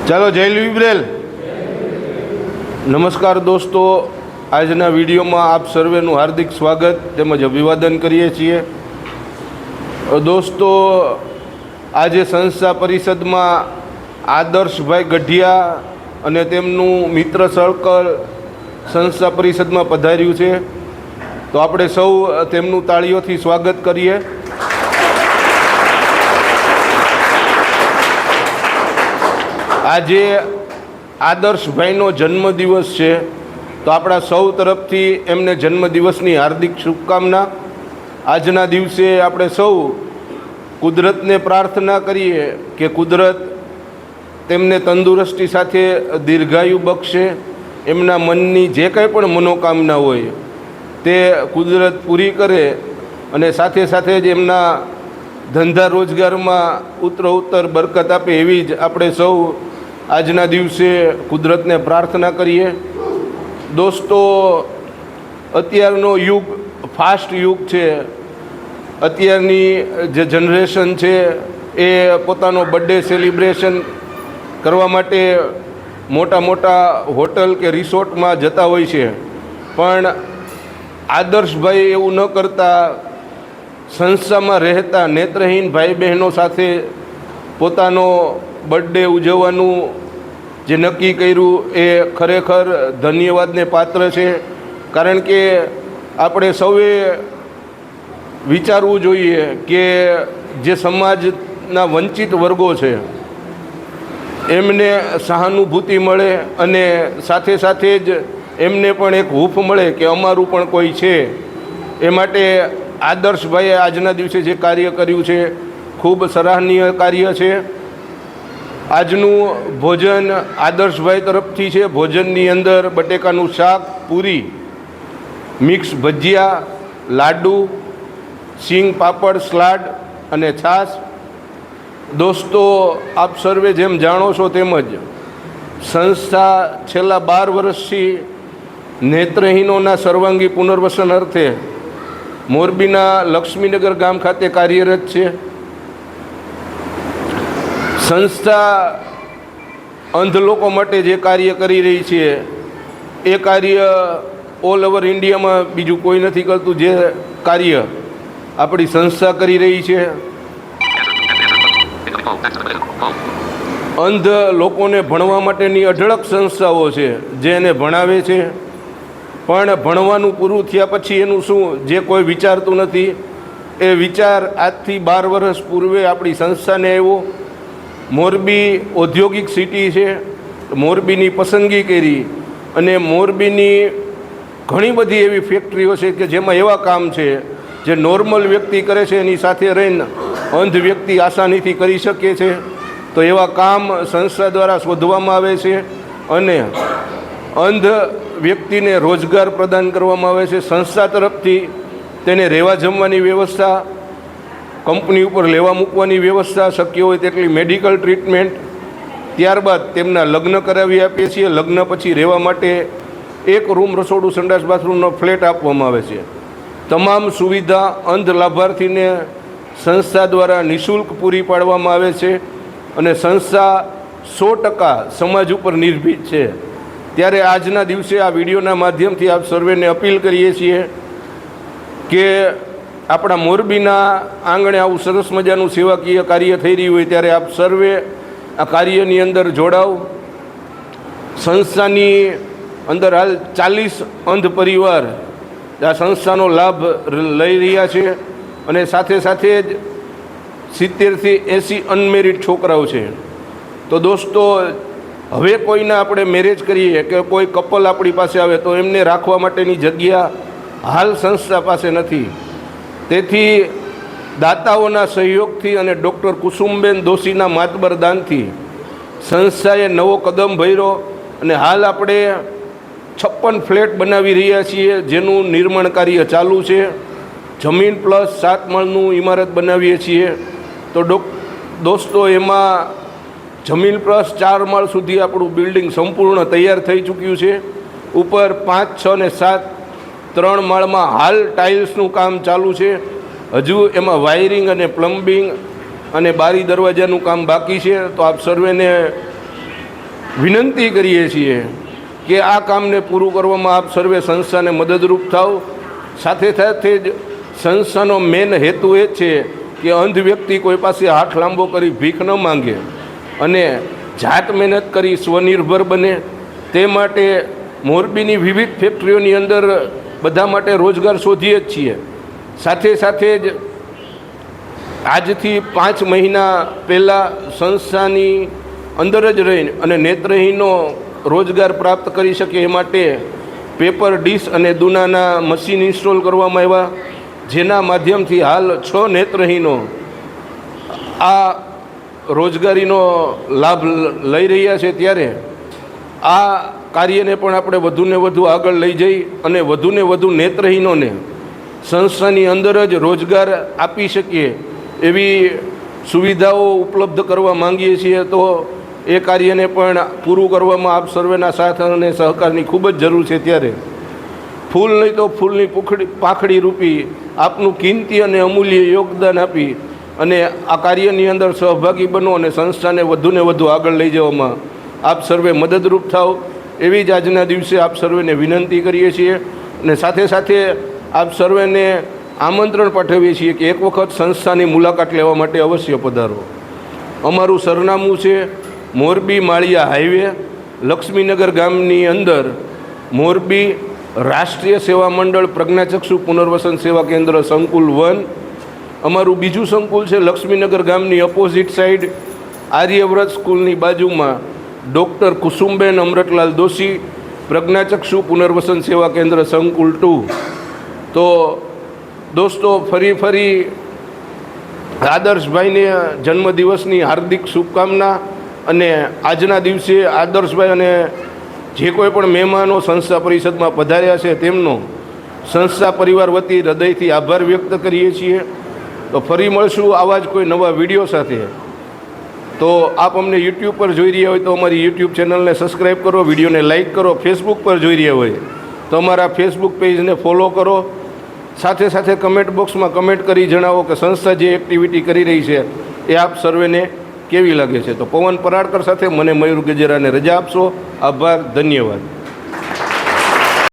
ચાલો જય લિબરેલ। નમસ્કાર દોસ્તો, આજના વિડીયોમાં આપ સર્વેનું હાર્દિક સ્વાગત તેમજ અભિવાદન કરીએ છીએ। દોસ્તો, આજે સંસ્થા પરિષદમાં આદર્શભાઈ ગઢિયા અને તેમનું મિત્ર સર્કલ સંસ્થા પરિષદમાં પધાર્યું છે, તો આપણે સૌ તેમનું તાળીઓથી સ્વાગત કરીએ। આજે આદર્શભાઈનો જન્મદિવસ છે, તો આપણા સૌ તરફથી એમને જન્મદિવસની હાર્દિક શુભકામના। આજના દિવસે આપણે સૌ કુદરતને પ્રાર્થના કરીએ કે કુદરત તેમને તંદુરસ્તી સાથે દીર્ઘાયુ બક્ષે, એમના મનની જે કંઈ પણ મનોકામના હોય તે કુદરત પૂરી કરે અને સાથે સાથે જ એમના ધંધા રોજગારમાં ઉત્તરોત્તર બરકત આપે, એવી જ આપણે સૌ આજના દિવસે કુદરતને પ્રાર્થના કરીએ। દોસ્તો, અત્યારનો યુગ ફાસ્ટ યુગ છે। અત્યારની જે જનરેશન છે એ પોતાનો બર્થડે સેલિબ્રેશન કરવા માટે મોટા મોટા હોટલ કે રિસોર્ટમાં જતા હોય છે, પણ આદર્શભાઈ એવું ન કરતા સંસ્થામાં રહેતા નેત્રહીન ભાઈ બહેનો સાથે પોતાનો બર્થડે ઉજવવાનું જે નક્કી કર્યું એ ખરેખર ધન્યવાદને પાત્ર છે। કારણ કે આપણે સૌએ વિચારવું જોઈએ કે જે સમાજના વંચિત વર્ગો છે એમને સહાનુભૂતિ મળે અને સાથે સાથે જ એમને પણ એક હૂંફ મળે કે અમારું પણ કોઈ છે। એ માટે આદર્શભાઈએ આજના દિવસે જે કાર્ય કર્યું છે ખૂબ સરાહનીય કાર્ય છે। આજનું ભોજન આદર્શભાઈ તરફથી છે। ભોજનની અંદર બટેકાનું શાક, પૂરી, મિક્સ ભજીયા, લાડુ, સિંગ પાપડ, સલાડ અને છાશ। દોસ્તો, આપ સર્વે જેમ જાણો છો તેમજ સંસ્થા છેલ્લા 12 વર્ષથી નેત્રહીનોના સર્વાંગી પુનર્વસન અર્થે મોરબીના લક્ષ્મીનગર ગામ ખાતે કાર્યરત છે। સંસ્થા અંધ લોકો માટે જે કાર્ય કરી રહી છે એ કાર્ય ઓલ ઓવર ઇન્ડિયામાં બીજું કોઈ નથી કરતું જે કાર્ય આપણી સંસ્થા કરી રહી છે। અંધ લોકોને ભણવા માટેની અઢળક સંસ્થાઓ છે જે એને ભણાવે છે, પણ ભણવાનું પૂરું થયા પછી એનું શું, જે કોઈ વિચારતું નથી। એ વિચાર આજથી 12 વર્ષ પૂર્વે આપણી સંસ્થાને આવ્યો। મોરબી ઔદ્યોગિક સિટી છે, મોરબીની પસંદગી કરી અને મોરબીની ઘણી બધી એવી ફેક્ટરીઓ છે કે જેમાં એવા કામ છે જે નોર્મલ વ્યક્તિ કરે છે એની સાથે રહીને અંધ વ્યક્તિ આસાનીથી કરી શકે છે। તો એવા કામ સંસ્થા દ્વારા શોધવામાં આવે છે અને અંધ વ્યક્તિને રોજગાર પ્રદાન કરવામાં આવે છે। સંસ્થા તરફથી તેને રહેવા જમવાની વ્યવસ્થા, કંપની ઉપર લેવા મૂકવાની વ્યવસ્થા, શક્ય હોય તેટલી મેડિકલ ટ્રીટમેન્ટ, ત્યારબાદ તેમના લગ્ન કરાવી આપીએ છીએ। લગ્ન પછી રહેવા માટે એક રૂમ, રસોડું, સંડાસ, બાથરૂમનો ફ્લેટ આપવામાં આવે છે। તમામ સુવિધા અંધ લાભાર્થીને સંસ્થા દ્વારા નિઃશુલ્ક પૂરી પાડવામાં આવે છે અને સંસ્થા 100% સમાજ ઉપર નિર્ભીત છે। ત્યારે આજના દિવસે આ વિડીયોના માધ્યમથી આપ સર્વેને અપીલ કરીએ છીએ કે આપણા મોરબીના આંગણે આવું સરસ મજાનું સેવાકીય કાર્ય થઈ રહ્યું હોય ત્યારે આપ સર્વે આ કાર્યની અંદર જોડાવ। સંસ્થાની અંદર હાલ 40 અંધ પરિવાર આ સંસ્થાનો લાભ લઈ રહ્યા છે અને સાથે સાથે જ 70થી 80 અનમેરિડ છોકરાઓ છે। તો દોસ્તો, હવે કોઈના આપણે મેરેજ કરીએ કે કોઈ કપલ આપણી પાસે આવે તો એમને રાખવા માટેની જગ્યા હાલ સંસ્થા પાસે નથી। તેથી દાતાઓના સહયોગથી અને ડૉક્ટર કુસુમબેન દોશીના માતબર દાનથી સંસ્થાએ નવો કદમ ભર્યો અને હાલ આપણે 56 ફ્લેટ બનાવી રહ્યા છીએ જેનું નિર્માણ કાર્ય ચાલુ છે। જમીન પ્લસ 7 માળનું ઇમારત બનાવીએ છીએ। તો દોસ્તો, એમાં જમીન પ્લસ 4 માળ સુધી આપણું બિલ્ડિંગ સંપૂર્ણ તૈયાર થઈ ચૂક્યું છે। ઉપર 5, 6 અને 7 3 માળમાં હાલ ટાઇલ્સનું કામ ચાલુ છે। હજુ એમાં વાયરિંગ અને પ્લમ્બિંગ અને બારી દરવાજાનું કામ બાકી છે। તો આપ સર્વેને વિનંતી કરીએ છીએ કે આ કામને પૂરું કરવામાં આપ સર્વે સંસ્થાને મદદરૂપ થાવ. સાથે સાથે જ સંસ્થાનો મેન હેતુ એ છે કે અંધ વ્યક્તિ કોઈ પાસે હાથ લાંબો કરી ભીખ ન માંગે અને જાત મહેનત કરી સ્વનિર્ભર બને. તે માટે મોરબીની વિવિધ ફેક્ટરીઓની અંદર બધા માટે રોજગાર શોધીએ જ છીએ. સાથે સાથે જ આજથી 5 મહિના પહેલાં સંસ્થાની અંદર જ રહીને અને નેત્રહીનો રોજગાર પ્રાપ્ત કરી શકે એ માટે પેપર ડીશ અને દૂનાના મશીન ઇન્સ્ટોલ કરવામાં આવ્યા, જેના માધ્યમથી હાલ 6 નેત્રહીનો આ રોજગારીનો લાભ લઈ રહ્યા છે. ત્યારે આ કાર્યને પણ આપણે વધુને વધુ આગળ લઈ જઈ અને વધુને વધુ નેત્રહીનોને સંસ્થાની અંદર જ રોજગાર આપી શકીએ એવી સુવિધાઓ ઉપલબ્ધ કરવા માંગીએ છીએ. તો એ કાર્યને પણ પૂરું કરવામાં આપ સર્વેના સાથ અને સહકારની ખૂબ જ જરૂર છે. ત્યારે ફૂલ નહીં તો ફૂલની પાંખડી રૂપી આપનું કિંમતી અને અમૂલ્ય યોગદાન આપી અને આ કાર્યની અંદર સહભાગી બનો અને સંસ્થાને વધુને વધુ આગળ લઈ જવામાં આપ સર્વે મદદરૂપ થાવ એવી જ આજના દિવસે આપ સર્વેને વિનંતી કરીએ છીએ. અને સાથે સાથે આપ સર્વેને આમંત્રણ પાઠવીએ છીએ કે એક વખત સંસ્થાની મુલાકાત લેવા માટે અવશ્ય પધારો. અમારું સરનામું છે મોરબી માળિયા હાઈવે, લક્ષ્મીનગર ગામની અંદર મોરબી રાષ્ટ્રીય સેવા મંડળ પ્રજ્ઞાચક્ષુ પુનર્વસન સેવા કેન્દ્ર સંકુલ 1. અમારું બીજું સંકુલ છે લક્ષ્મીનગર ગામની અપોઝિટ સાઈડ આર્યવ્રત સ્કૂલની બાજુમાં ડૉક્ટર કુસુમબેન અમૃતલાલ દોશી પ્રજ્ઞાચક્ષુ પુનર્વસન સેવા કેન્દ્ર સંકુલ 2. તો દોસ્તો, ફરી આદર્શભાઈને જન્મદિવસની હાર્દિક શુભકામના. અને આજના દિવસે આદર્શભાઈ અને જે કોઈ પણ મહેમાનો સંસ્થા પરિષદમાં પધાર્યા છે તેમનો સંસ્થા પરિવાર વતી હૃદયથી આભાર વ્યક્ત કરીએ છીએ. તો ફરી મળશું આવા જ કોઈ નવા વિડીયો સાથે. તો આપ અમને યુટ્યુબ પર જોઈ રહ્યા હોય તો અમારી યુટ્યુબ ચેનલને સબસ્ક્રાઈબ કરો, વિડીયોને લાઇક કરો. ફેસબુક પર જોઈ રહ્યા હોય તો અમારા ફેસબુક પેજને ફોલો કરો. સાથે સાથે કમેન્ટ બોક્સમાં કમેન્ટ કરી જણાવો કે સંસ્થા જે એક્ટિવિટી કરી રહી છે એ આપ સર્વેને કેવી લાગે છે. તો પવન પરાડકર સાથે મને મયુર ગજેરાને રજા આપશો. આભાર, ધન્યવાદ.